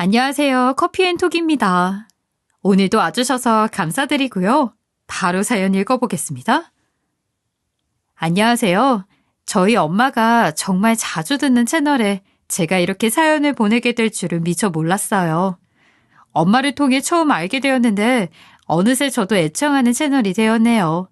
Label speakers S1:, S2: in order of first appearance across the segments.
S1: 안녕하세요. 커피앤톡입니다. 오늘도 와주셔서 감사드리고요. 바로 사연 읽어보겠습니다. 안녕하세요. 저희 엄마가 정말 자주 듣는 채널에 제가 이렇게 사연을 보내게 될 줄은 미처 몰랐어요. 엄마를 통해 처음 알게 되었는데 어느새 저도 애청하는 채널이 되었네요.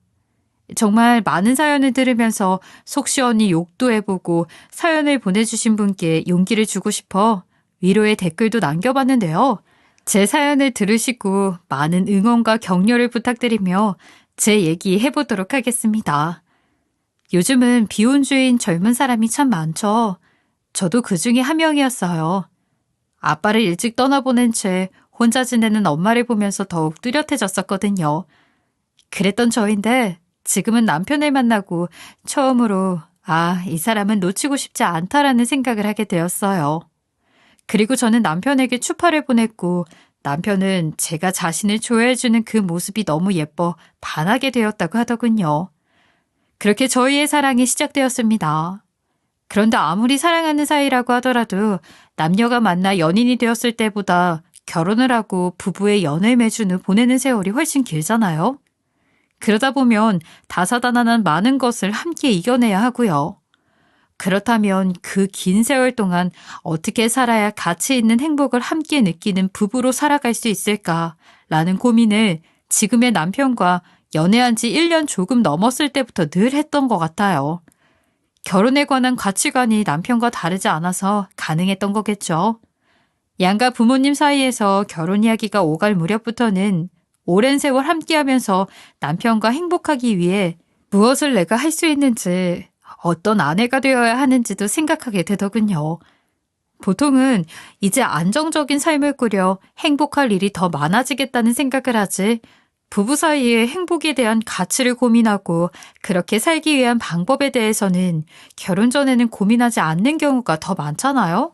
S1: 정말 많은 사연을 들으면서 속 시원히 욕도 해보고 사연을 보내주신 분께 용기를 주고 싶어 위로의 댓글도 남겨봤는데요. 제 사연을 들으시고 많은 응원과 격려를 부탁드리며 제 얘기 해보도록 하겠습니다. 요즘은 비혼주의인 젊은 사람이 참 많죠. 저도 그 중에 한 명이었어요. 아빠를 일찍 떠나보낸 채 혼자 지내는 엄마를 보면서 더욱 뚜렷해졌었거든요. 그랬던 저인데 지금은 남편을 만나고 처음으로 이 사람은 놓치고 싶지 않다라는 생각을 하게 되었어요. 그리고 저는 남편에게 추파를 보냈고 남편은 제가 자신을 좋아해주는 그 모습이 너무 예뻐 반하게 되었다고 하더군요. 그렇게 저희의 사랑이 시작되었습니다. 그런데 아무리 사랑하는 사이라고 하더라도 남녀가 만나 연인이 되었을 때보다 결혼을 하고 부부의 연애 매주는 보내는 세월이 훨씬 길잖아요. 그러다 보면 다사다난한 많은 것을 함께 이겨내야 하고요. 그렇다면 그 긴 세월 동안 어떻게 살아야 가치 있는 행복을 함께 느끼는 부부로 살아갈 수 있을까라는 고민을 지금의 남편과 연애한 지 1년 조금 넘었을 때부터 늘 했던 것 같아요. 결혼에 관한 가치관이 남편과 다르지 않아서 가능했던 거겠죠. 양가 부모님 사이에서 결혼 이야기가 오갈 무렵부터는 오랜 세월 함께하면서 남편과 행복하기 위해 무엇을 내가 할 수 있는지, 어떤 아내가 되어야 하는지도 생각하게 되더군요. 보통은 이제 안정적인 삶을 꾸려 행복할 일이 더 많아지겠다는 생각을 하지 부부 사이의 행복에 대한 가치를 고민하고 그렇게 살기 위한 방법에 대해서는 결혼 전에는 고민하지 않는 경우가 더 많잖아요.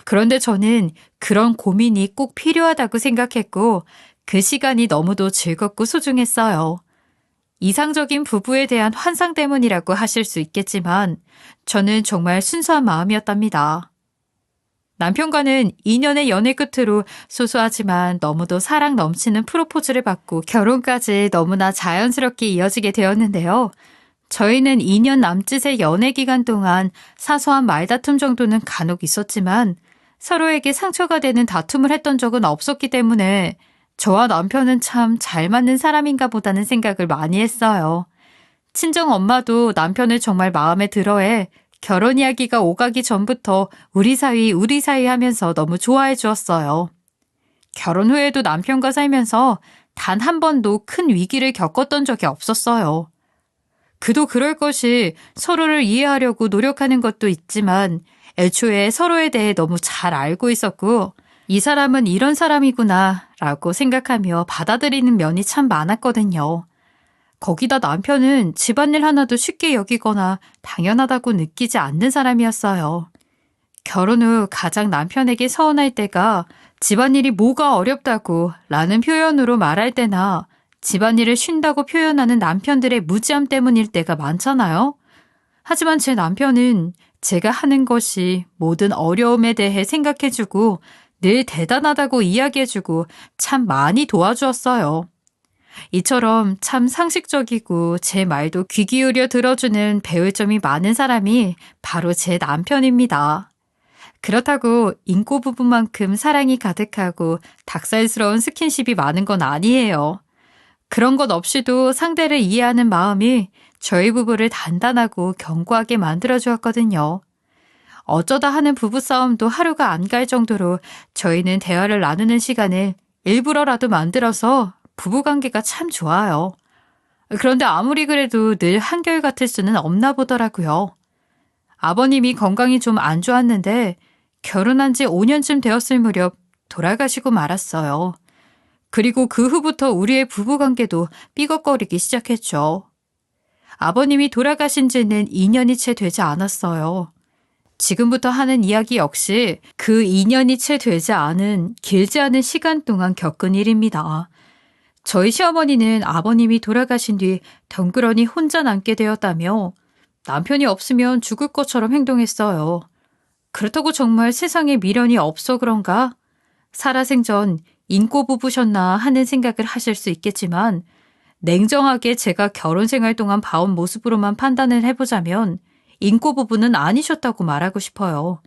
S1: 그런데 저는 그런 고민이 꼭 필요하다고 생각했고 그 시간이 너무도 즐겁고 소중했어요. 이상적인 부부에 대한 환상 때문이라고 하실 수 있겠지만 저는 정말 순수한 마음이었답니다. 남편과는 2년의 연애 끝으로 소소하지만 너무도 사랑 넘치는 프로포즈를 받고 결혼까지 너무나 자연스럽게 이어지게 되었는데요. 저희는 2년 남짓의 연애 기간 동안 사소한 말다툼 정도는 간혹 있었지만 서로에게 상처가 되는 다툼을 했던 적은 없었기 때문에 저와 남편은 참 잘 맞는 사람인가 보다는 생각을 많이 했어요. 친정 엄마도 남편을 정말 마음에 들어해 결혼 이야기가 오가기 전부터 우리 사이 하면서 너무 좋아해 주었어요. 결혼 후에도 남편과 살면서 단 한 번도 큰 위기를 겪었던 적이 없었어요. 그도 그럴 것이 서로를 이해하려고 노력하는 것도 있지만 애초에 서로에 대해 너무 잘 알고 있었고 이 사람은 이런 사람이구나 라고 생각하며 받아들이는 면이 참 많았거든요. 거기다 남편은 집안일 하나도 쉽게 여기거나 당연하다고 느끼지 않는 사람이었어요. 결혼 후 가장 남편에게 서운할 때가 집안일이 뭐가 어렵다고 라는 표현으로 말할 때나 집안일을 쉰다고 표현하는 남편들의 무지함 때문일 때가 많잖아요. 하지만 제 남편은 제가 하는 것이 모든 어려움에 대해 생각해주고 늘 대단하다고 이야기해주고 참 많이 도와주었어요. 이처럼 참 상식적이고 제 말도 귀 기울여 들어주는 배울 점이 많은 사람이 바로 제 남편입니다. 그렇다고 인고 부부만큼 사랑이 가득하고 닭살스러운 스킨십이 많은 건 아니에요. 그런 것 없이도 상대를 이해하는 마음이 저희 부부를 단단하고 견고하게 만들어주었거든요. 어쩌다 하는 부부싸움도 하루가 안 갈 정도로 저희는 대화를 나누는 시간을 일부러라도 만들어서 부부관계가 참 좋아요. 그런데 아무리 그래도 늘 한결같을 수는 없나 보더라고요. 아버님이 건강이 좀 안 좋았는데 결혼한 지 5년쯤 되었을 무렵 돌아가시고 말았어요. 그리고 그 후부터 우리의 부부관계도 삐걱거리기 시작했죠. 아버님이 돌아가신 지는 2년이 채 되지 않았어요. 지금부터 하는 이야기 역시 그 2년이 채 되지 않은 길지 않은 시간 동안 겪은 일입니다. 저희 시어머니는 아버님이 돌아가신 뒤 덩그러니 혼자 남게 되었다며 남편이 없으면 죽을 것처럼 행동했어요. 그렇다고 정말 세상에 미련이 없어 그런가? 살아생전 인꼬 부부셨나 하는 생각을 하실 수 있겠지만 냉정하게 제가 결혼 생활 동안 봐온 모습으로만 판단을 해보자면 인꼬 부부는 아니셨다고 말하고 싶어요.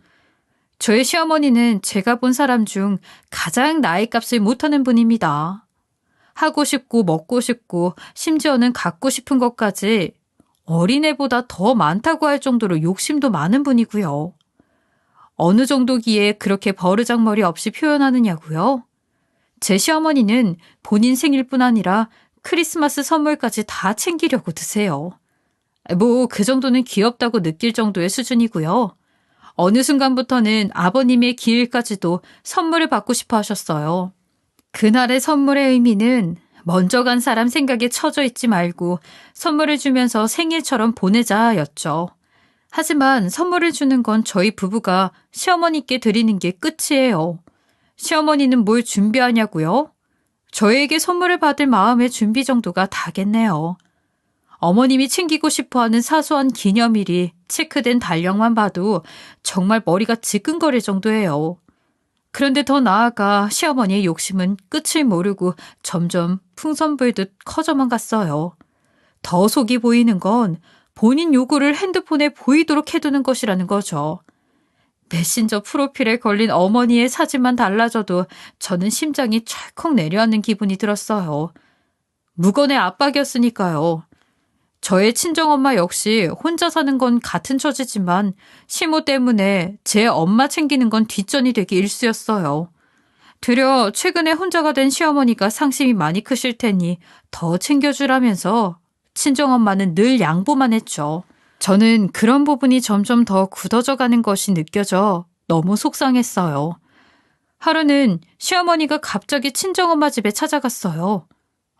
S1: 저의 시어머니는 제가 본 사람 중 가장 나이 값을 못하는 분입니다. 하고 싶고 먹고 싶고 심지어는 갖고 싶은 것까지 어린애보다 더 많다고 할 정도로 욕심도 많은 분이고요. 어느 정도기에 그렇게 버르장머리 없이 표현하느냐고요? 제 시어머니는 본인 생일뿐 아니라 크리스마스 선물까지 다 챙기려고 드세요. 뭐 그 정도는 귀엽다고 느낄 정도의 수준이고요. 어느 순간부터는 아버님의 기일까지도 선물을 받고 싶어 하셨어요. 그날의 선물의 의미는 먼저 간 사람 생각에 처져 있지 말고 선물을 주면서 생일처럼 보내자였죠. 하지만 선물을 주는 건 저희 부부가 시어머니께 드리는 게 끝이에요. 시어머니는 뭘 준비하냐고요? 저에게 선물을 받을 마음의 준비 정도가 다겠네요. 어머님이 챙기고 싶어하는 사소한 기념일이 체크된 달력만 봐도 정말 머리가 지끈거릴 정도예요. 그런데 더 나아가 시어머니의 욕심은 끝을 모르고 점점 풍선불듯 커져만 갔어요. 더 속이 보이는 건 본인 요구를 핸드폰에 보이도록 해두는 것이라는 거죠. 메신저 프로필에 걸린 어머니의 사진만 달라져도 저는 심장이 철컥 내려앉는 기분이 들었어요. 무건의 압박이었으니까요. 저의 친정엄마 역시 혼자 사는 건 같은 처지지만 시모 때문에 제 엄마 챙기는 건 뒷전이 되기 일쑤였어요. 되려 최근에 혼자가 된 시어머니가 상심이 많이 크실 테니 더 챙겨주라면서 친정엄마는 늘 양보만 했죠. 저는 그런 부분이 점점 더 굳어져 가는 것이 느껴져 너무 속상했어요. 하루는 시어머니가 갑자기 친정엄마 집에 찾아갔어요.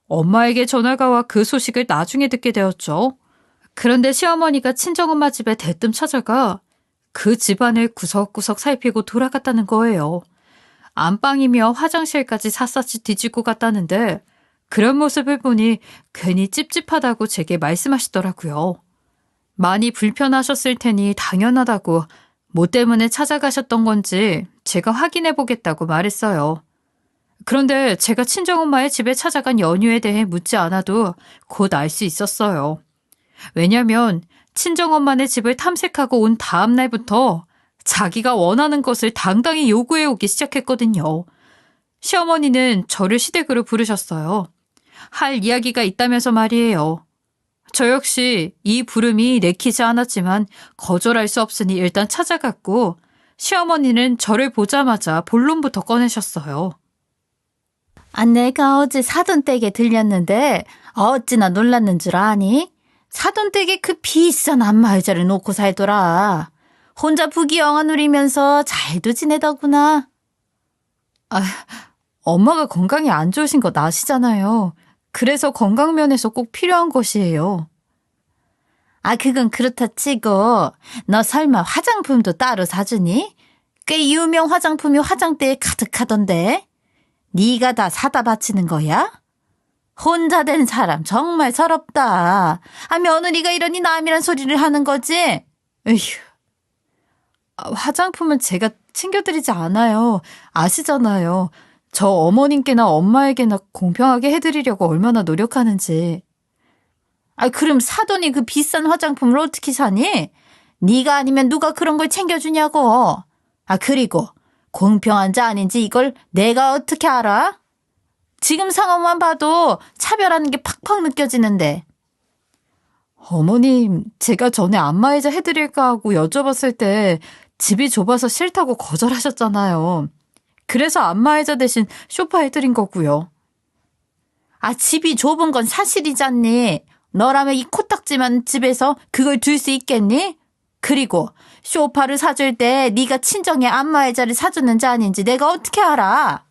S1: 엄마에게 전화가 와 그 소식을 나중에 듣게 되었죠. 그런데 시어머니가 친정엄마 집에 대뜸 찾아가 그 집안을 구석구석 살피고 돌아갔다는 거예요. 안방이며 화장실까지 샅샅이 뒤지고 갔다는데 그런 모습을 보니 괜히 찝찝하다고 제게 말씀하시더라고요. 많이 불편하셨을 테니 당연하다고 뭐 때문에 찾아가셨던 건지 제가 확인해 보겠다고 말했어요. 그런데 제가 친정엄마의 집에 찾아간 연유에 대해 묻지 않아도 곧 알 수 있었어요. 왜냐면 친정엄마네 집을 탐색하고 온 다음 날부터 자기가 원하는 것을 당당히 요구해 오기 시작했거든요. 시어머니는 저를 시댁으로 부르셨어요. 할 이야기가 있다면서 말이에요. 저 역시 이 부름이 내키지 않았지만 거절할 수 없으니 일단 찾아갔고 시어머니는 저를 보자마자 본론부터 꺼내셨어요.
S2: 내가 어제 사돈댁에 들렸는데 어찌나 놀랐는 줄 아니? 사돈댁에 그 비싼 안마의자를 놓고 살더라. 혼자 부귀영화 누리면서 잘도 지내더구나.
S1: 엄마가 건강이 안 좋으신 거 아시잖아요. 그래서 건강면에서 꼭 필요한 것이에요.
S2: 그건 그렇다 치고 너 설마 화장품도 따로 사주니? 꽤 유명 화장품이 화장대에 가득하던데. 네가 다 사다 바치는 거야? 혼자 된 사람 정말 서럽다. 며느리가 이러니 남이란 소리를 하는 거지?
S1: 에휴. 화장품은 제가 챙겨드리지 않아요. 아시잖아요. 저 어머님께나 엄마에게나 공평하게 해드리려고 얼마나 노력하는지.
S2: 그럼 사돈이 그 비싼 화장품을 어떻게 사니? 네가 아니면 누가 그런 걸 챙겨주냐고. 그리고 공평한지 아닌지 이걸 내가 어떻게 알아? 지금 상황만 봐도 차별하는 게 팍팍 느껴지는데.
S1: 어머님, 제가 전에 안마의자 해드릴까 하고 여쭤봤을 때 집이 좁아서 싫다고 거절하셨잖아요. 그래서 안마의자 대신 소파 해드린 거고요.
S2: 집이 좁은 건 사실이잖니. 너라면 이 코딱지만 집에서 그걸 둘 수 있겠니? 그리고 소파를 사줄 때 네가 친정에 안마의자를 사줬는지 아닌지 내가 어떻게 알아?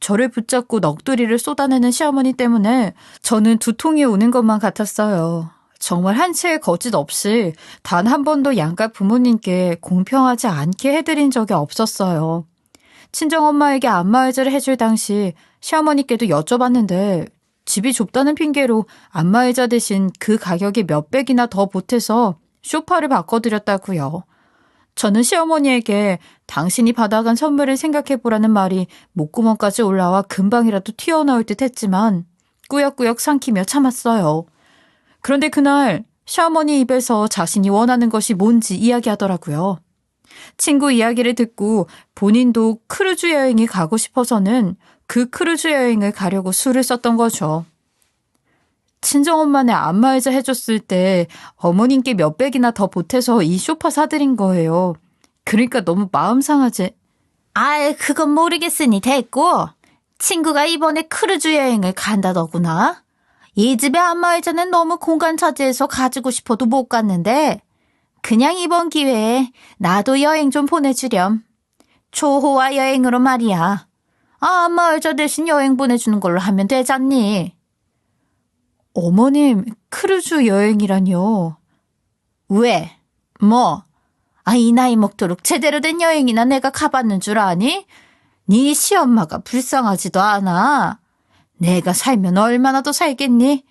S1: 저를 붙잡고 넋두리를 쏟아내는 시어머니 때문에 저는 두통이 오는 것만 같았어요. 정말 한치의 거짓 없이 단 한 번도 양가 부모님께 공평하지 않게 해드린 적이 없었어요. 친정엄마에게 안마의자를 해줄 당시 시어머니께도 여쭤봤는데 집이 좁다는 핑계로 안마의자 대신 그 가격이 몇 백이나 더 보태서 소파를 바꿔드렸다고요. 저는 시어머니에게 당신이 받아간 선물을 생각해보라는 말이 목구멍까지 올라와 금방이라도 튀어나올 듯 했지만 꾸역꾸역 삼키며 참았어요. 그런데 그날 시어머니 입에서 자신이 원하는 것이 뭔지 이야기하더라고요. 친구 이야기를 듣고 본인도 크루즈 여행이 가고 싶어서는 그 크루즈 여행을 가려고 수를 썼던 거죠. 친정엄마네 안마의자 해줬을 때 어머님께 몇백이나 더 보태서 이 소파 사드린 거예요. 그러니까 너무 마음 상하지.
S2: 아이, 그건 모르겠으니 됐고. 친구가 이번에 크루즈 여행을 간다더구나. 이 집의 안마의자는 너무 공간 차지해서 가지고 싶어도 못 갔는데 그냥 이번 기회에 나도 여행 좀 보내주렴. 초호화 여행으로 말이야. 안마의자 대신 여행 보내주는 걸로 하면 되잖니.
S1: 어머님, 크루즈 여행이라뇨.
S2: 왜? 뭐? 이 나이 먹도록 제대로 된 여행이나 내가 가봤는 줄 아니? 네 시엄마가 불쌍하지도 않아. 내가 살면 얼마나 더 살겠니?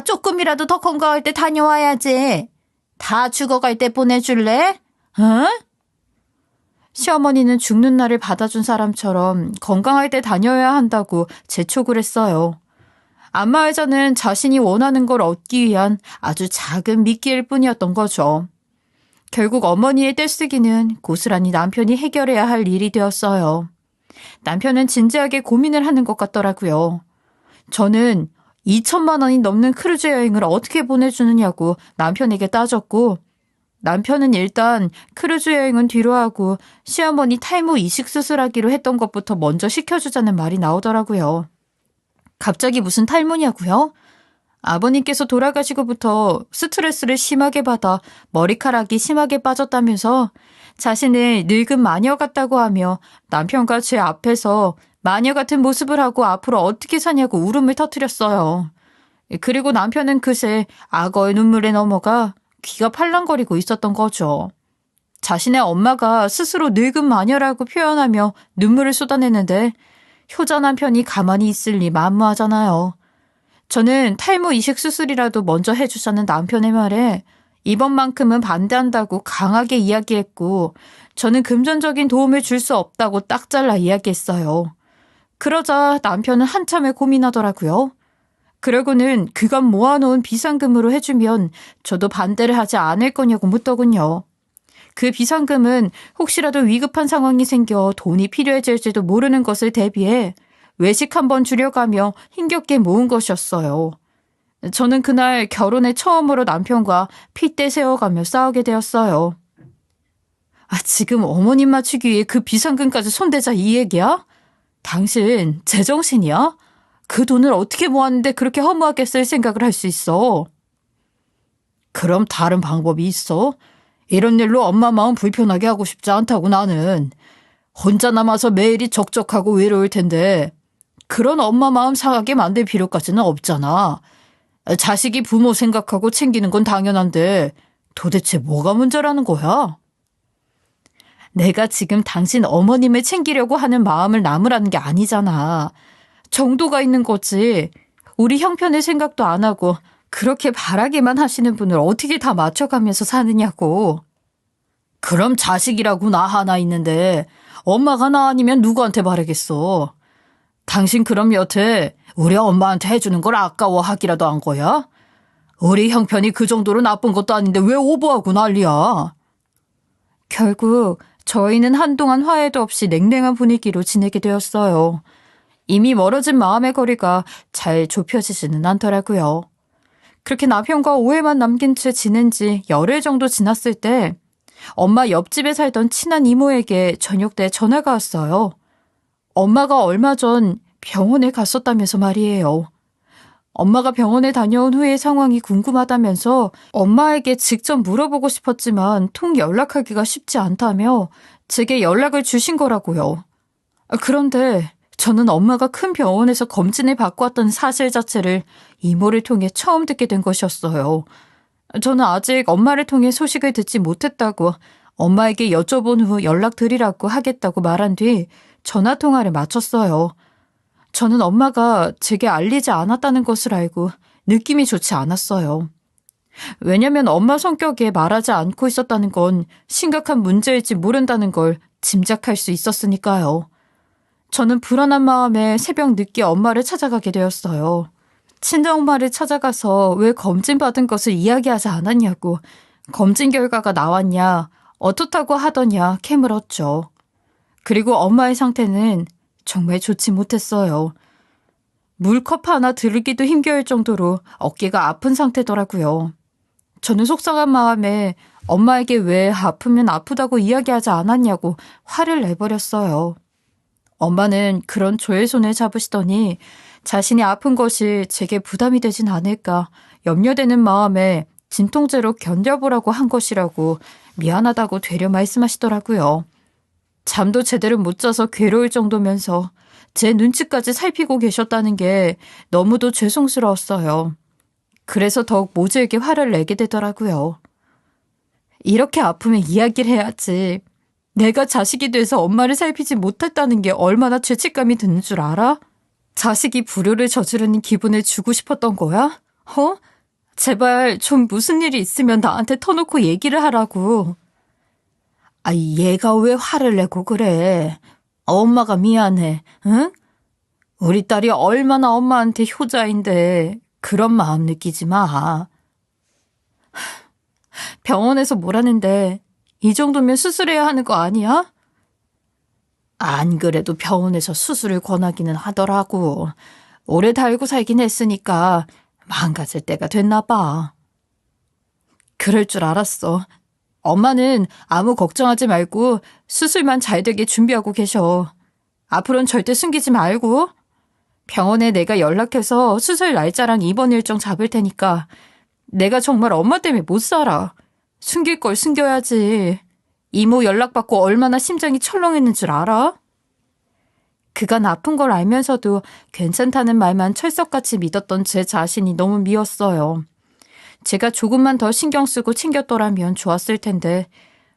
S2: 조금이라도 더 건강할 때 다녀와야지. 다 죽어갈 때 보내줄래? 응?
S1: 시어머니는 죽는 날을 받아준 사람처럼 건강할 때 다녀야 한다고 재촉을 했어요. 안마의자는 자신이 원하는 걸 얻기 위한 아주 작은 미끼일 뿐이었던 거죠. 결국 어머니의 떼쓰기는 고스란히 남편이 해결해야 할 일이 되었어요. 남편은 진지하게 고민을 하는 것 같더라고요. 저는 2천만 원이 넘는 크루즈 여행을 어떻게 보내주느냐고 남편에게 따졌고, 남편은 일단 크루즈 여행은 뒤로 하고 시어머니 탈모 이식 수술하기로 했던 것부터 먼저 시켜주자는 말이 나오더라고요. 갑자기 무슨 탈모냐고요? 아버님께서 돌아가시고부터 스트레스를 심하게 받아 머리카락이 심하게 빠졌다면서 자신을 늙은 마녀 같다고 하며 남편과 제 앞에서 마녀 같은 모습을 하고 앞으로 어떻게 사냐고 울음을 터뜨렸어요. 그리고 남편은 그새 악어의 눈물에 넘어가 귀가 팔랑거리고 있었던 거죠. 자신의 엄마가 스스로 늙은 마녀라고 표현하며 눈물을 쏟아내는데 효자 남편이 가만히 있을 리 만무하잖아요. 저는 탈모 이식 수술이라도 먼저 해주자는 남편의 말에 이번만큼은 반대한다고 강하게 이야기했고, 저는 금전적인 도움을 줄 수 없다고 딱 잘라 이야기했어요. 그러자 남편은 한참을 고민하더라고요. 그러고는 그간 모아놓은 비상금으로 해주면 저도 반대를 하지 않을 거냐고 묻더군요. 그 비상금은 혹시라도 위급한 상황이 생겨 돈이 필요해질지도 모르는 것을 대비해 외식 한번 줄여가며 힘겹게 모은 것이었어요. 저는 그날 결혼에 처음으로 남편과 핏대 세워가며 싸우게 되었어요. 지금 어머님 맞추기 위해 그 비상금까지 손대자 이 얘기야? 당신 제정신이야? 그 돈을 어떻게 모았는데 그렇게 허무하게 쓸 생각을 할 수 있어? 그럼 다른 방법이 있어? 이런 일로 엄마 마음 불편하게 하고 싶지 않다고 나는. 혼자 남아서 매일이 적적하고 외로울 텐데 그런 엄마 마음 상하게 만들 필요까지는 없잖아. 자식이 부모 생각하고 챙기는 건 당연한데 도대체 뭐가 문제라는 거야? 내가 지금 당신 어머님을 챙기려고 하는 마음을 나무라는 게 아니잖아. 정도가 있는 거지. 우리 형편의 생각도 안 하고 그렇게 바라게만 하시는 분을 어떻게 다 맞춰가면서 사느냐고. 그럼 자식이라고 나 하나 있는데 엄마가 나 아니면 누구한테 바라겠어. 당신 그럼 여태 우리 엄마한테 해주는 걸 아까워하기라도 한 거야? 우리 형편이 그 정도로 나쁜 것도 아닌데 왜 오버하고 난리야? 결국 저희는 한동안 화해도 없이 냉랭한 분위기로 지내게 되었어요. 이미 멀어진 마음의 거리가 잘 좁혀지지는 않더라고요. 그렇게 남편과 오해만 남긴 채 지낸 지 열흘 정도 지났을 때 엄마 옆집에 살던 친한 이모에게 저녁 때 전화가 왔어요. 엄마가 얼마 전 병원에 갔었다면서 말이에요. 엄마가 병원에 다녀온 후의 상황이 궁금하다면서 엄마에게 직접 물어보고 싶었지만 통 연락하기가 쉽지 않다며 제게 연락을 주신 거라고요. 그런데 저는 엄마가 큰 병원에서 검진을 받고 왔던 사실 자체를 이모를 통해 처음 듣게 된 것이었어요. 저는 아직 엄마를 통해 소식을 듣지 못했다고 엄마에게 여쭤본 후 연락드리라고 하겠다고 말한 뒤 전화통화를 마쳤어요. 저는 엄마가 제게 알리지 않았다는 것을 알고 느낌이 좋지 않았어요. 왜냐면 엄마 성격에 말하지 않고 있었다는 건 심각한 문제일지 모른다는 걸 짐작할 수 있었으니까요. 저는 불안한 마음에 새벽 늦게 엄마를 찾아가게 되었어요. 친정엄마를 찾아가서 왜 검진받은 것을 이야기하지 않았냐고, 검진 결과가 나왔냐, 어떻다고 하더냐 캐물었죠. 그리고 엄마의 상태는 정말 좋지 못했어요. 물컵 하나 들기도 힘겨울 정도로 어깨가 아픈 상태더라고요. 저는 속상한 마음에 엄마에게 왜 아프면 아프다고 이야기하지 않았냐고 화를 내버렸어요. 엄마는 그런 저의 손을 잡으시더니 자신이 아픈 것이 제게 부담이 되진 않을까 염려되는 마음에 진통제로 견뎌보라고 한 것이라고 미안하다고 되려 말씀하시더라고요. 잠도 제대로 못 자서 괴로울 정도면서 제 눈치까지 살피고 계셨다는 게 너무도 죄송스러웠어요. 그래서 더욱 모질게 화를 내게 되더라고요. 이렇게 아프면 이야기를 해야지. 내가 자식이 돼서 엄마를 살피지 못했다는 게 얼마나 죄책감이 드는 줄 알아? 자식이 불효를 저지르는 기분을 주고 싶었던 거야? 제발 좀 무슨 일이 있으면 나한테 터놓고 얘기를 하라고. 얘가 왜 화를 내고 그래? 엄마가 미안해, 응? 우리 딸이 얼마나 엄마한테 효자인데 그런 마음 느끼지 마. 병원에서 뭐라는데 이 정도면 수술해야 하는 거 아니야? 안 그래도 병원에서 수술을 권하기는 하더라고. 오래 달고 살긴 했으니까 망가질 때가 됐나 봐. 그럴 줄 알았어. 엄마는 아무 걱정하지 말고 수술만 잘 되게 준비하고 계셔. 앞으로는 절대 숨기지 말고. 병원에 내가 연락해서 수술 날짜랑 입원 일정 잡을 테니까 내가 정말 엄마 때문에 못 살아. 숨길 걸 숨겨야지. 이모 연락받고 얼마나 심장이 철렁했는 줄 알아? 그간 아픈 걸 알면서도 괜찮다는 말만 철석같이 믿었던 제 자신이 너무 미웠어요. 제가 조금만 더 신경 쓰고 챙겼더라면 좋았을 텐데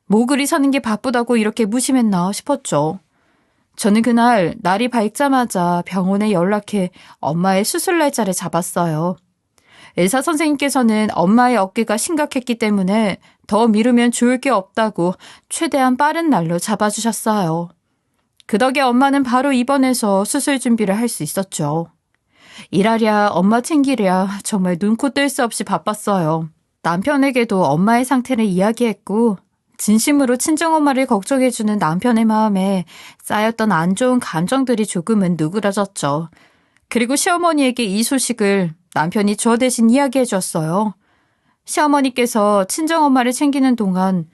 S1: 뭐 그리 사는 게 바쁘다고 이렇게 무심했나 싶었죠. 저는 그날 날이 밝자마자 병원에 연락해 엄마의 수술 날짜를 잡았어요. 의사 선생님께서는 엄마의 어깨가 심각했기 때문에 더 미루면 좋을 게 없다고 최대한 빠른 날로 잡아주셨어요. 그 덕에 엄마는 바로 입원해서 수술 준비를 할 수 있었죠. 일하랴 엄마 챙기랴 정말 눈코 뜰 수 없이 바빴어요. 남편에게도 엄마의 상태를 이야기했고 진심으로 친정엄마를 걱정해주는 남편의 마음에 쌓였던 안 좋은 감정들이 조금은 누그러졌죠. 그리고 시어머니에게 이 소식을 남편이 저 대신 이야기해 줬어요. 시어머니께서 친정엄마를 챙기는 동안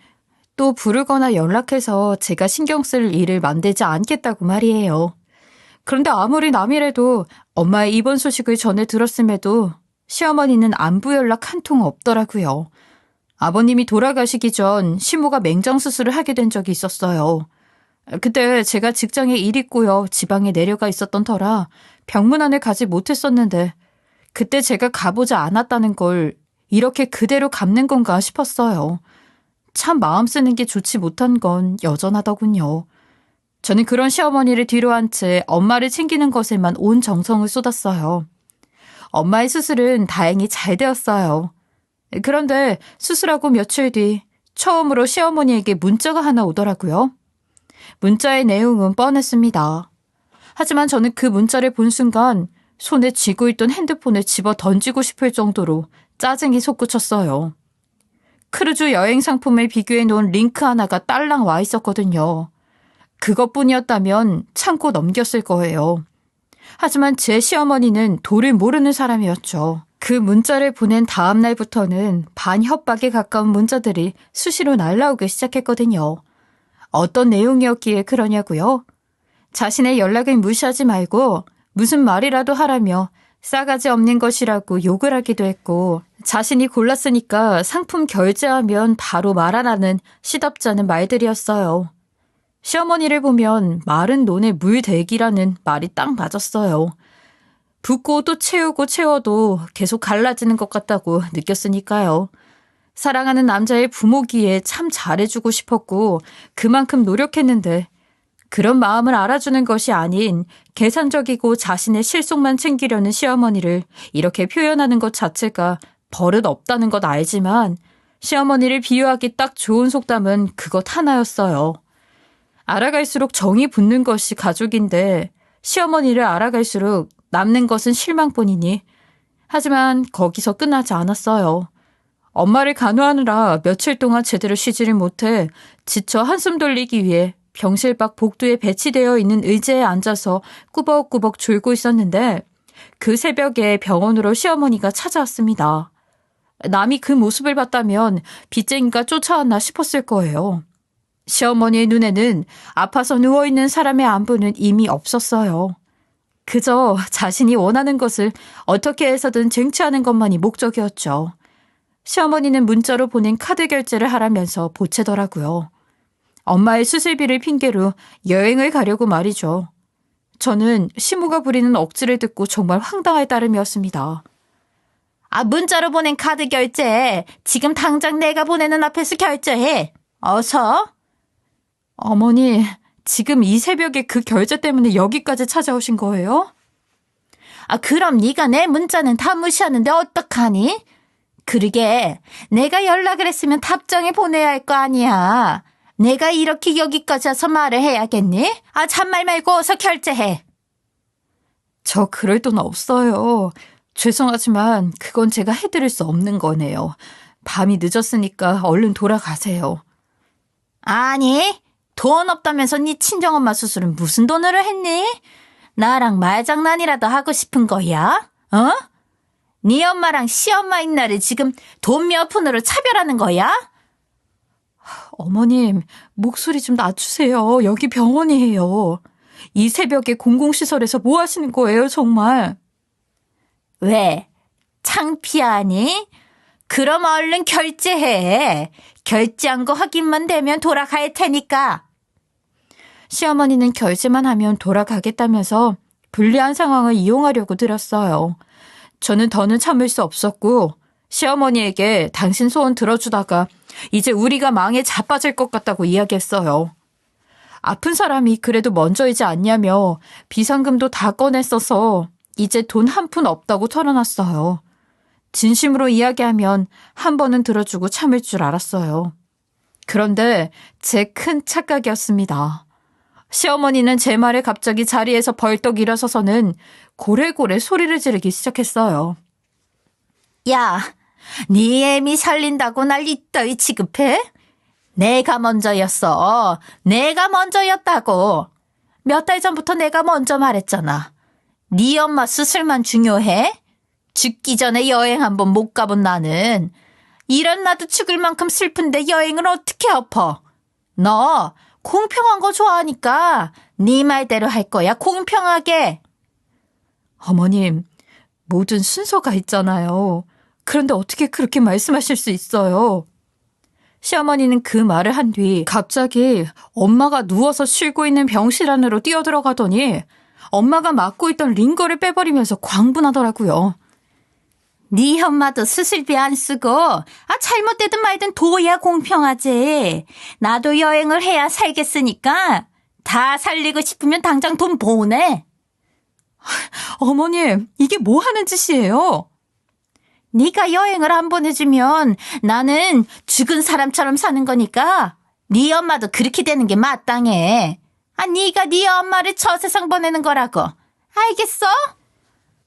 S1: 또 부르거나 연락해서 제가 신경 쓸 일을 만들지 않겠다고 말이에요. 그런데 아무리 남이라도 엄마의 입원 소식을 전해 들었음에도 시어머니는 안부 연락 한 통 없더라고요. 아버님이 돌아가시기 전 시모가 맹장 수술을 하게 된 적이 있었어요. 그때 제가 직장에 일이 꼬여 지방에 내려가 있었던 터라 병문안을 가지 못했었는데 그때 제가 가보지 않았다는 걸 이렇게 그대로 갚는 건가 싶었어요. 참 마음 쓰는 게 좋지 못한 건 여전하더군요. 저는 그런 시어머니를 뒤로한 채 엄마를 챙기는 것에만 온 정성을 쏟았어요. 엄마의 수술은 다행히 잘 되었어요. 그런데 수술하고 며칠 뒤 처음으로 시어머니에게 문자가 하나 오더라고요. 문자의 내용은 뻔했습니다. 하지만 저는 그 문자를 본 순간 손에 쥐고 있던 핸드폰을 집어 던지고 싶을 정도로 짜증이 솟구쳤어요. 크루즈 여행 상품을 비교해 놓은 링크 하나가 딸랑 와 있었거든요. 그것뿐이었다면 참고 넘겼을 거예요. 하지만 제 시어머니는 도를 모르는 사람이었죠. 그 문자를 보낸 다음 날부터는 반협박에 가까운 문자들이 수시로 날라오기 시작했거든요. 어떤 내용이었기에 그러냐고요? 자신의 연락을 무시하지 말고 무슨 말이라도 하라며 싸가지 없는 것이라고 욕을 하기도 했고 자신이 골랐으니까 상품 결제하면 바로 말하라는 시답지 않은 말들이었어요. 시어머니를 보면 마른 논에 물 대기라는 말이 딱 맞았어요. 붓고 또 채우고 채워도 계속 갈라지는 것 같다고 느꼈으니까요. 사랑하는 남자의 부모기에 참 잘해주고 싶었고 그만큼 노력했는데 그런 마음을 알아주는 것이 아닌 계산적이고 자신의 실속만 챙기려는 시어머니를 이렇게 표현하는 것 자체가 버릇 없다는 것 알지만 시어머니를 비유하기 딱 좋은 속담은 그것 하나였어요. 알아갈수록 정이 붙는 것이 가족인데 시어머니를 알아갈수록 남는 것은 실망뿐이니. 하지만 거기서 끝나지 않았어요. 엄마를 간호하느라 며칠 동안 제대로 쉬지를 못해 지쳐 한숨 돌리기 위해 병실 밖 복도에 배치되어 있는 의자에 앉아서 꾸벅꾸벅 졸고 있었는데 그 새벽에 병원으로 시어머니가 찾아왔습니다. 남이 그 모습을 봤다면 빚쟁이가 쫓아왔나 싶었을 거예요. 시어머니의 눈에는 아파서 누워있는 사람의 안부는 이미 없었어요. 그저 자신이 원하는 것을 어떻게 해서든 쟁취하는 것만이 목적이었죠. 시어머니는 문자로 보낸 카드 결제를 하라면서 보채더라고요. 엄마의 수술비를 핑계로 여행을 가려고 말이죠. 저는 시모가 부리는 억지를 듣고 정말 황당할 따름이었습니다.
S2: 문자로 보낸 카드 결제. 지금 당장 내가 보내는 앞에서 결제해. 어서.
S1: 어머니, 지금 이 새벽에 그 결제 때문에 여기까지 찾아오신 거예요?
S2: 그럼 네가 내 문자는 다 무시하는데 어떡하니? 그러게 내가 연락을 했으면 답장을 보내야 할 거 아니야. 내가 이렇게 여기까지 와서 말을 해야겠니? 잔말 말고 어서 결제해.
S1: 저 그럴 돈 없어요. 죄송하지만 그건 제가 해드릴 수 없는 거네요. 밤이 늦었으니까 얼른 돌아가세요.
S2: 아니, 돈 없다면서 네 친정엄마 수술은 무슨 돈으로 했니? 나랑 말장난이라도 하고 싶은 거야? 네 엄마랑 시엄마인 나를 지금 돈 몇 푼으로 차별하는 거야?
S1: 어머님, 목소리 좀 낮추세요. 여기 병원이에요. 이 새벽에 공공시설에서 뭐 하시는 거예요, 정말?
S2: 왜? 창피하니? 그럼 얼른 결제해. 결제한 거 확인만 되면 돌아갈 테니까.
S1: 시어머니는 결제만 하면 돌아가겠다면서 불리한 상황을 이용하려고 들었어요. 저는 더는 참을 수 없었고 시어머니에게 당신 소원 들어주다가 이제 우리가 망에 자빠질 것 같다고 이야기했어요. 아픈 사람이 그래도 먼저이지 않냐며 비상금도 다 꺼냈어서 이제 돈 한 푼 없다고 털어놨어요. 진심으로 이야기하면 한 번은 들어주고 참을 줄 알았어요. 그런데 제 큰 착각이었습니다. 시어머니는 제 말에 갑자기 자리에서 벌떡 일어서서는 고래고래 소리를 지르기 시작했어요.
S2: 야, 네 애미 살린다고 날 이따위 취급해? 내가 먼저였어. 내가 먼저였다고. 몇 달 전부터 내가 먼저 말했잖아. 네 엄마 수술만 중요해? 죽기 전에 여행 한번 못 가본 나는 이런 나도 죽을 만큼 슬픈데 여행을 어떻게 엎어? 너 공평한 거 좋아하니까 네 말대로 할 거야. 공평하게.
S1: 어머님, 모든 순서가 있잖아요. 그런데 어떻게 그렇게 말씀하실 수 있어요? 시어머니는 그 말을 한 뒤 갑자기 엄마가 누워서 쉬고 있는 병실 안으로 뛰어들어가더니 엄마가 맡고 있던 링거를 빼버리면서 광분하더라고요.
S2: 네 엄마도 수술비 안 쓰고 잘못되든 말든 둬야 공평하지. 나도 여행을 해야 살겠으니까 다 살리고 싶으면 당장 돈 보내.
S1: 어머님, 이게 뭐 하는 짓이에요?
S2: 네가 여행을 안 보내주면 나는 죽은 사람처럼 사는 거니까 네 엄마도 그렇게 되는 게 마땅해. 네가 네 엄마를 저 세상 보내는 거라고. 알겠어?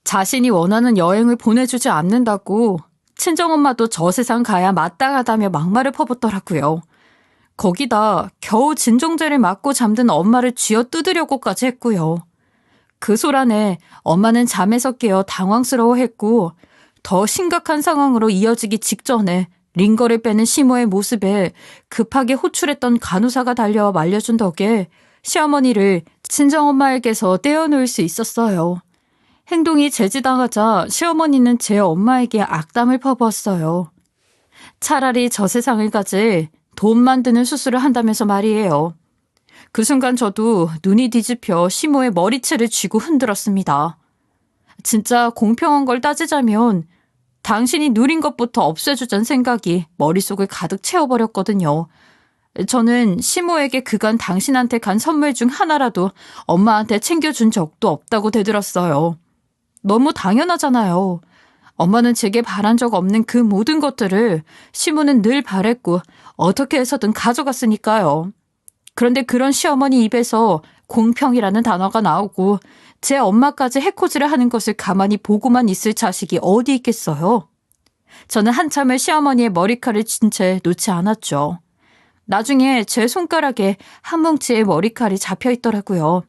S1: 자신이 원하는 여행을 보내주지 않는다고 친정엄마도 저 세상 가야 마땅하다며 막말을 퍼붓더라고요. 거기다 겨우 진정제를 맞고 잠든 엄마를 쥐어뜯으려고까지 했고요. 그 소란에 엄마는 잠에서 깨어 당황스러워했고 더 심각한 상황으로 이어지기 직전에 링거를 빼는 시모의 모습에 급하게 호출했던 간호사가 달려와 말려준 덕에 시어머니를 친정엄마에게서 떼어놓을 수 있었어요. 행동이 제지당하자 시어머니는 제 엄마에게 악담을 퍼부었어요. 차라리 저 세상을 가지 돈 만드는 수술을 한다면서 말이에요. 그 순간 저도 눈이 뒤집혀 시모의 머리채를 쥐고 흔들었습니다. 진짜 공평한 걸 따지자면 당신이 누린 것부터 없애주자는 생각이 머릿속을 가득 채워버렸거든요. 저는 시모에게 그간 당신한테 간 선물 중 하나라도 엄마한테 챙겨준 적도 없다고 되들었어요. 너무 당연하잖아요. 엄마는 제게 바란 적 없는 그 모든 것들을 시모는 늘 바랬고 어떻게 해서든 가져갔으니까요. 그런데 그런 시어머니 입에서 공평이라는 단어가 나오고 제 엄마까지 해코지를 하는 것을 가만히 보고만 있을 자식이 어디 있겠어요. 저는 한참을 시어머니의 머리칼을 쥔 채 놓지 않았죠. 나중에 제 손가락에 한 뭉치의 머리칼이 잡혀 있더라고요.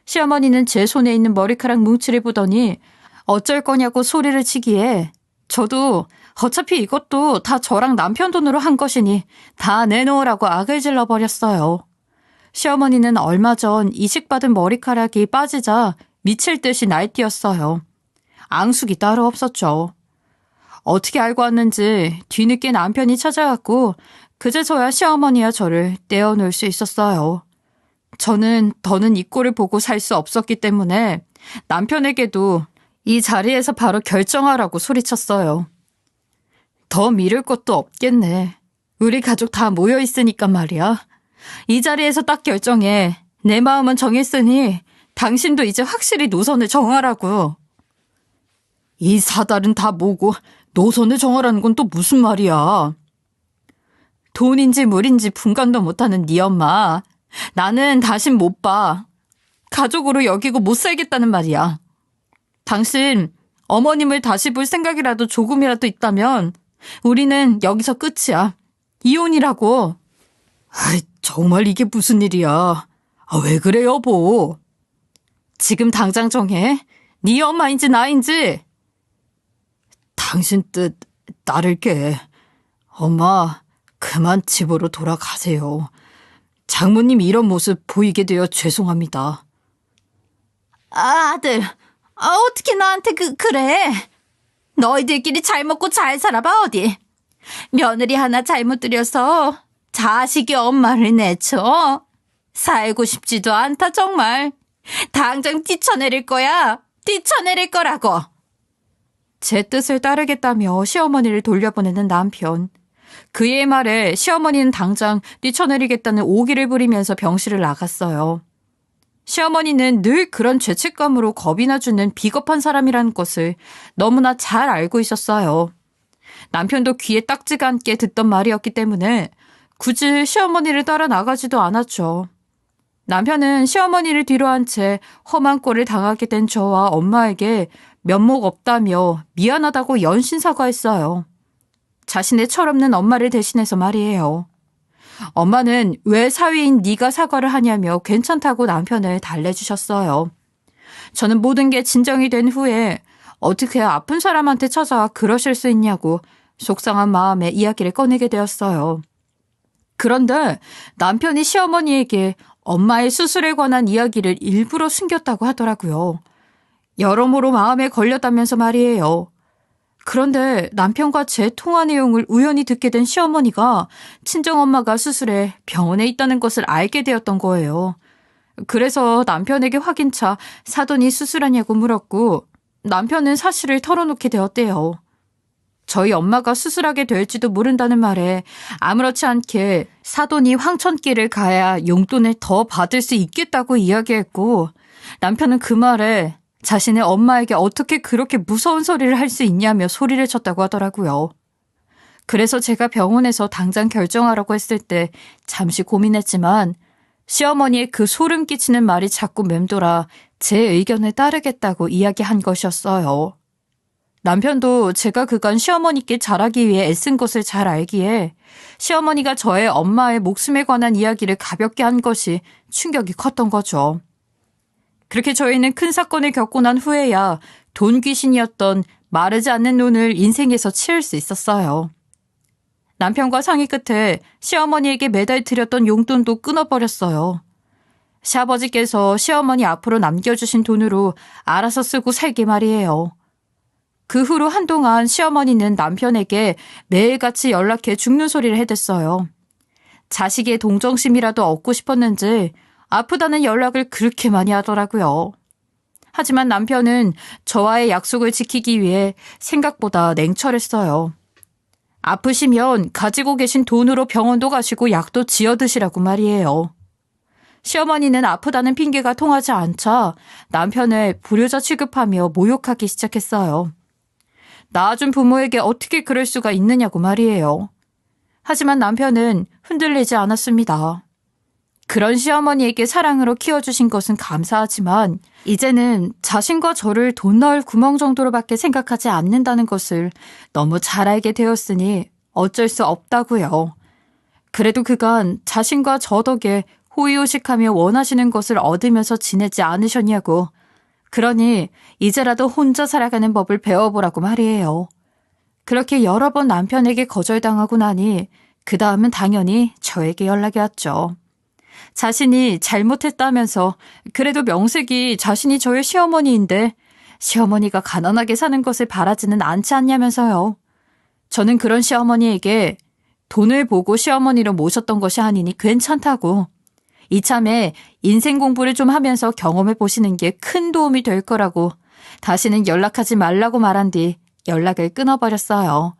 S1: 시어머니는 제 손에 있는 머리카락 뭉치를 보더니 어쩔 거냐고 소리를 치기에 저도 어차피 이것도 다 저랑 남편 돈으로 한 것이니 다 내놓으라고 악을 질러버렸어요. 시어머니는 얼마 전 이식받은 머리카락이 빠지자 미칠 듯이 날뛰었어요. 앙숙이 따로 없었죠. 어떻게 알고 왔는지 뒤늦게 남편이 찾아왔고 그제서야 시어머니와 저를 떼어놓을 수 있었어요. 저는 더는 이 꼴을 보고 살 수 없었기 때문에 남편에게도 이 자리에서 바로 결정하라고 소리쳤어요. 더 미룰 것도 없겠네. 우리 가족 다 모여 있으니까 말이야. 이 자리에서 딱 결정해. 내 마음은 정했으니 당신도 이제 확실히 노선을 정하라고. 이 사달은 다 뭐고 노선을 정하라는 건 또 무슨 말이야. 돈인지 물인지 분간도 못하는 네 엄마. 나는 다신 못 봐. 가족으로 여기고 못 살겠다는 말이야. 당신 어머님을 다시 볼 생각이라도 조금이라도 있다면 우리는 여기서 끝이야. 이혼이라고. 아이, 정말 이게 무슨 일이야. 아, 왜 그래 여보. 지금 당장 정해. 네 엄마인지 나인지. 당신 뜻 따를게. 엄마, 그만 집으로 돌아가세요. 장모님 이런 모습 보이게 되어 죄송합니다.
S2: 아들, 어떻게 나한테 그래? 너희들끼리 잘 먹고 잘 살아봐, 어디. 며느리 하나 잘못 들여서 자식이 엄마를 내쳐. 살고 싶지도 않다, 정말. 당장 뛰쳐내릴 거야. 뛰쳐내릴 거라고.
S1: 제 뜻을 따르겠다며 시어머니를 돌려보내는 남편. 그의 말에 시어머니는 당장 뛰쳐내리겠다는 오기를 부리면서 병실을 나갔어요. 시어머니는 늘 그런 죄책감으로 겁이나 주는 비겁한 사람이라는 것을 너무나 잘 알고 있었어요. 남편도 귀에 딱지가 않게 듣던 말이었기 때문에 굳이 시어머니를 따라 나가지도 않았죠. 남편은 시어머니를 뒤로한 채 험한 꼴을 당하게 된 저와 엄마에게 면목 없다며 미안하다고 연신 사과했어요. 자신의 철없는 엄마를 대신해서 말이에요. 엄마는 왜 사위인 네가 사과를 하냐며 괜찮다고 남편을 달래주셨어요. 저는 모든 게 진정이 된 후에 어떻게 아픈 사람한테 찾아와 그러실 수 있냐고 속상한 마음에 이야기를 꺼내게 되었어요. 그런데 남편이 시어머니에게 엄마의 수술에 관한 이야기를 일부러 숨겼다고 하더라고요. 여러모로 마음에 걸렸다면서 말이에요. 그런데 남편과 제 통화 내용을 우연히 듣게 된 시어머니가 친정엄마가 수술해 병원에 있다는 것을 알게 되었던 거예요. 그래서 남편에게 확인차 사돈이 수술하냐고 물었고 남편은 사실을 털어놓게 되었대요. 저희 엄마가 수술하게 될지도 모른다는 말에 아무렇지 않게 사돈이 황천길을 가야 용돈을 더 받을 수 있겠다고 이야기했고 남편은 그 말에 자신의 엄마에게 어떻게 그렇게 무서운 소리를 할 수 있냐며 소리를 쳤다고 하더라고요. 그래서 제가 병원에서 당장 결정하라고 했을 때 잠시 고민했지만 시어머니의 그 소름 끼치는 말이 자꾸 맴돌아 제 의견을 따르겠다고 이야기한 것이었어요. 남편도 제가 그간 시어머니께 잘하기 위해 애쓴 것을 잘 알기에 시어머니가 저의 엄마의 목숨에 관한 이야기를 가볍게 한 것이 충격이 컸던 거죠. 그렇게 저희는 큰 사건을 겪고 난 후에야 돈 귀신이었던 마르지 않는 눈을 인생에서 치울 수 있었어요. 남편과 상의 끝에 시어머니에게 매달 드렸던 용돈도 끊어버렸어요. 시아버지께서 시어머니 앞으로 남겨주신 돈으로 알아서 쓰고 살게 말이에요. 그 후로 한동안 시어머니는 남편에게 매일같이 연락해 죽는 소리를 해댔어요. 자식의 동정심이라도 얻고 싶었는지 아프다는 연락을 그렇게 많이 하더라고요. 하지만 남편은 저와의 약속을 지키기 위해 생각보다 냉철했어요. 아프시면 가지고 계신 돈으로 병원도 가시고 약도 지어 드시라고 말이에요. 시어머니는 아프다는 핑계가 통하지 않자 남편을 불효자 취급하며 모욕하기 시작했어요. 낳아준 부모에게 어떻게 그럴 수가 있느냐고 말이에요. 하지만 남편은 흔들리지 않았습니다. 그런 시어머니에게 사랑으로 키워주신 것은 감사하지만 이제는 자신과 저를 돈 넣을 구멍 정도로밖에 생각하지 않는다는 것을 너무 잘 알게 되었으니 어쩔 수 없다고요. 그래도 그간 자신과 저 덕에 호의호식하며 원하시는 것을 얻으면서 지내지 않으셨냐고. 그러니 이제라도 혼자 살아가는 법을 배워보라고 말이에요. 그렇게 여러 번 남편에게 거절당하고 나니 그 다음은 당연히 저에게 연락이 왔죠. 자신이 잘못했다면서 그래도 명색이 자신이 저의 시어머니인데 시어머니가 가난하게 사는 것을 바라지는 않지 않냐면서요. 저는 그런 시어머니에게 돈을 보고 시어머니로 모셨던 것이 아니니 괜찮다고. 이참에 인생 공부를 좀 하면서 경험해 보시는 게 큰 도움이 될 거라고 다시는 연락하지 말라고 말한 뒤 연락을 끊어버렸어요.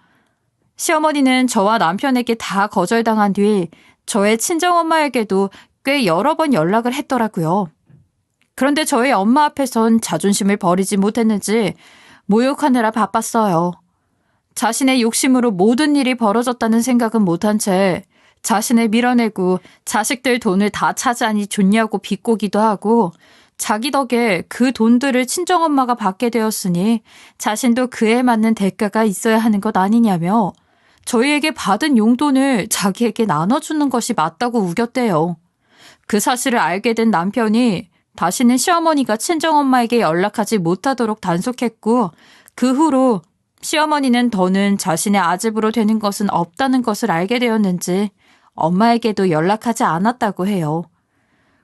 S1: 시어머니는 저와 남편에게 다 거절당한 뒤 저의 친정엄마에게도 꽤 여러 번 연락을 했더라고요. 그런데 저희 엄마 앞에선 자존심을 버리지 못했는지 모욕하느라 바빴어요. 자신의 욕심으로 모든 일이 벌어졌다는 생각은 못한 채 자신을 밀어내고 자식들 돈을 다 차지하니 좋냐고 비꼬기도 하고 자기 덕에 그 돈들을 친정엄마가 받게 되었으니 자신도 그에 맞는 대가가 있어야 하는 것 아니냐며 저희에게 받은 용돈을 자기에게 나눠주는 것이 맞다고 우겼대요. 그 사실을 알게 된 남편이 다시는 시어머니가 친정엄마에게 연락하지 못하도록 단속했고 그 후로 시어머니는 더는 자신의 아집으로 되는 것은 없다는 것을 알게 되었는지 엄마에게도 연락하지 않았다고 해요.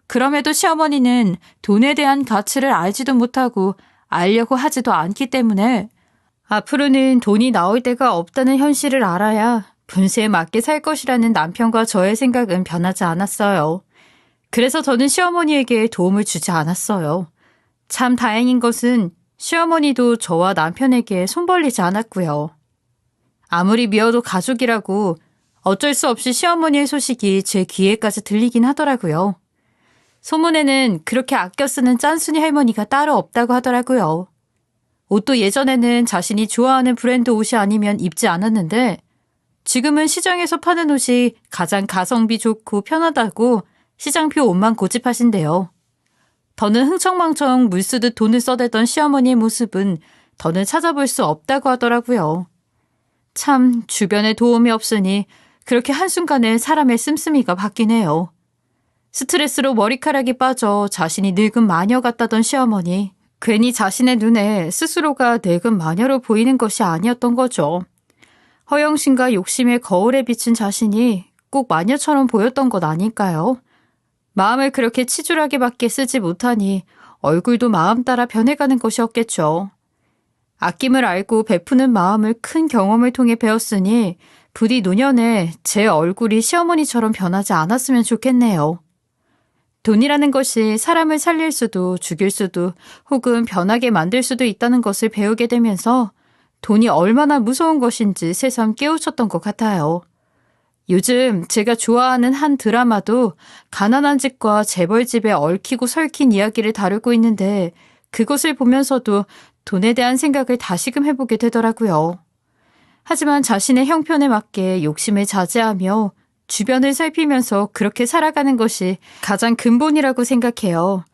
S1: 그럼에도 시어머니는 돈에 대한 가치를 알지도 못하고 알려고 하지도 않기 때문에 앞으로는 돈이 나올 데가 없다는 현실을 알아야 분수에 맞게 살 것이라는 남편과 저의 생각은 변하지 않았어요. 그래서 저는 시어머니에게 도움을 주지 않았어요. 참 다행인 것은 시어머니도 저와 남편에게 손 벌리지 않았고요. 아무리 미워도 가족이라고 어쩔 수 없이 시어머니의 소식이 제 귀에까지 들리긴 하더라고요. 소문에는 그렇게 아껴 쓰는 짠순이 할머니가 따로 없다고 하더라고요. 옷도 예전에는 자신이 좋아하는 브랜드 옷이 아니면 입지 않았는데 지금은 시장에서 파는 옷이 가장 가성비 좋고 편하다고 시장표 옷만 고집하신대요. 더는 흥청망청 물쓰듯 돈을 써대던 시어머니의 모습은 더는 찾아볼 수 없다고 하더라고요. 참 주변에 도움이 없으니 그렇게 한순간에 사람의 씀씀이가 바뀌네요. 스트레스로 머리카락이 빠져 자신이 늙은 마녀 같다던 시어머니. 괜히 자신의 눈에 스스로가 늙은 마녀로 보이는 것이 아니었던 거죠. 허영심과 욕심의 거울에 비친 자신이 꼭 마녀처럼 보였던 것 아닐까요? 마음을 그렇게 치졸하게밖에 쓰지 못하니 얼굴도 마음 따라 변해가는 것이었겠죠. 아낌을 알고 베푸는 마음을 큰 경험을 통해 배웠으니 부디 노년에 제 얼굴이 시어머니처럼 변하지 않았으면 좋겠네요. 돈이라는 것이 사람을 살릴 수도 죽일 수도 혹은 변하게 만들 수도 있다는 것을 배우게 되면서 돈이 얼마나 무서운 것인지 새삼 깨우쳤던 것 같아요. 요즘 제가 좋아하는 한 드라마도 가난한 집과 재벌집에 얽히고 설킨 이야기를 다루고 있는데 그것을 보면서도 돈에 대한 생각을 다시금 해보게 되더라고요. 하지만 자신의 형편에 맞게 욕심을 자제하며 주변을 살피면서 그렇게 살아가는 것이 가장 근본이라고 생각해요.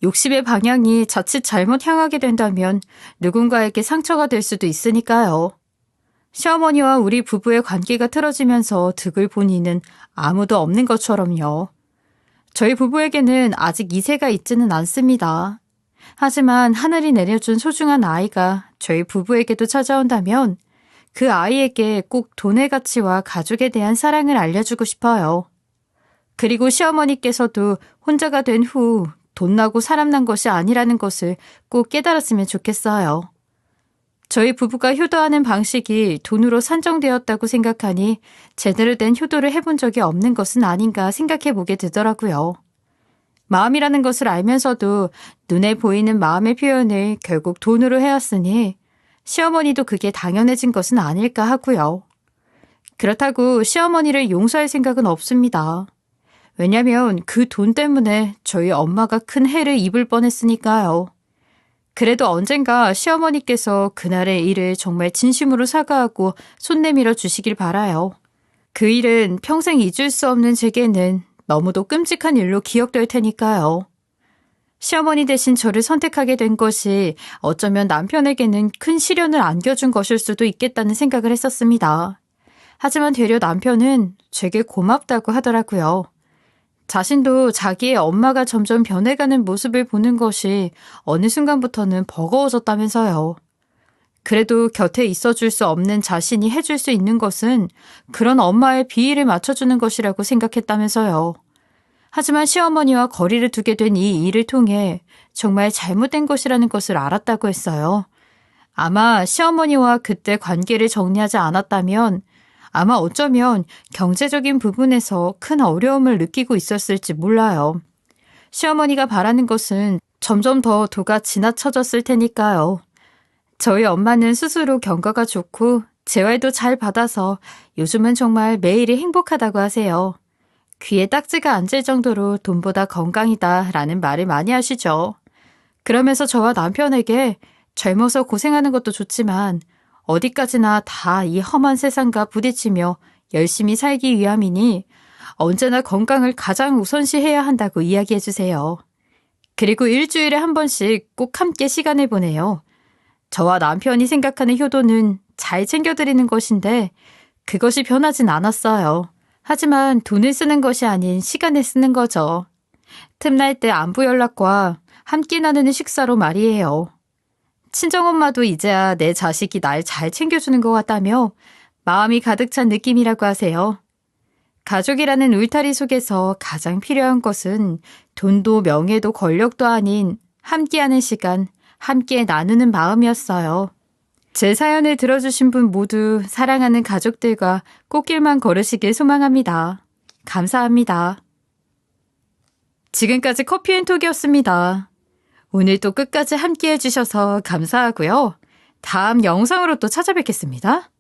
S1: 욕심의 방향이 자칫 잘못 향하게 된다면 누군가에게 상처가 될 수도 있으니까요. 시어머니와 우리 부부의 관계가 틀어지면서 득을 본 이는 아무도 없는 것처럼요. 저희 부부에게는 아직 2세가 있지는 않습니다. 하지만 하늘이 내려준 소중한 아이가 저희 부부에게도 찾아온다면 그 아이에게 꼭 돈의 가치와 가족에 대한 사랑을 알려주고 싶어요. 그리고 시어머니께서도 혼자가 된 후 돈 나고 사람 난 것이 아니라는 것을 꼭 깨달았으면 좋겠어요. 저희 부부가 효도하는 방식이 돈으로 산정되었다고 생각하니 제대로 된 효도를 해본 적이 없는 것은 아닌가 생각해 보게 되더라고요. 마음이라는 것을 알면서도 눈에 보이는 마음의 표현을 결국 돈으로 해왔으니 시어머니도 그게 당연해진 것은 아닐까 하고요. 그렇다고 시어머니를 용서할 생각은 없습니다. 왜냐면 그 돈 때문에 저희 엄마가 큰 해를 입을 뻔했으니까요. 그래도 언젠가 시어머니께서 그날의 일을 정말 진심으로 사과하고 손 내밀어 주시길 바라요. 그 일은 평생 잊을 수 없는 제게는 너무도 끔찍한 일로 기억될 테니까요. 시어머니 대신 저를 선택하게 된 것이 어쩌면 남편에게는 큰 시련을 안겨준 것일 수도 있겠다는 생각을 했었습니다. 하지만 되려 남편은 제게 고맙다고 하더라고요. 자신도 자기의 엄마가 점점 변해가는 모습을 보는 것이 어느 순간부터는 버거워졌다면서요. 그래도 곁에 있어줄 수 없는 자신이 해줄 수 있는 것은 그런 엄마의 비위를 맞춰주는 것이라고 생각했다면서요. 하지만 시어머니와 거리를 두게 된 이 일을 통해 정말 잘못된 것이라는 것을 알았다고 했어요. 아마 시어머니와 그때 관계를 정리하지 않았다면 아마 어쩌면 경제적인 부분에서 큰 어려움을 느끼고 있었을지 몰라요. 시어머니가 바라는 것은 점점 더 도가 지나쳐졌을 테니까요. 저희 엄마는 스스로 경과가 좋고 재활도 잘 받아서 요즘은 정말 매일이 행복하다고 하세요. 귀에 딱지가 앉을 정도로 돈보다 건강이다 라는 말을 많이 하시죠. 그러면서 저와 남편에게 젊어서 고생하는 것도 좋지만 어디까지나 다 이 험한 세상과 부딪히며 열심히 살기 위함이니 언제나 건강을 가장 우선시해야 한다고 이야기해 주세요. 그리고 일주일에 한 번씩 꼭 함께 시간을 보내요. 저와 남편이 생각하는 효도는 잘 챙겨드리는 것인데 그것이 변하진 않았어요. 하지만 돈을 쓰는 것이 아닌 시간을 쓰는 거죠. 틈날 때 안부 연락과 함께 나누는 식사로 말이에요. 친정엄마도 이제야 내 자식이 날 잘 챙겨주는 것 같다며 마음이 가득 찬 느낌이라고 하세요. 가족이라는 울타리 속에서 가장 필요한 것은 돈도 명예도 권력도 아닌 함께하는 시간, 함께 나누는 마음이었어요. 제 사연을 들어주신 분 모두 사랑하는 가족들과 꽃길만 걸으시길 소망합니다. 감사합니다. 지금까지 커피앤톡이었습니다. 오늘 또 끝까지 함께 해주셔서 감사하고요. 다음 영상으로 또 찾아뵙겠습니다.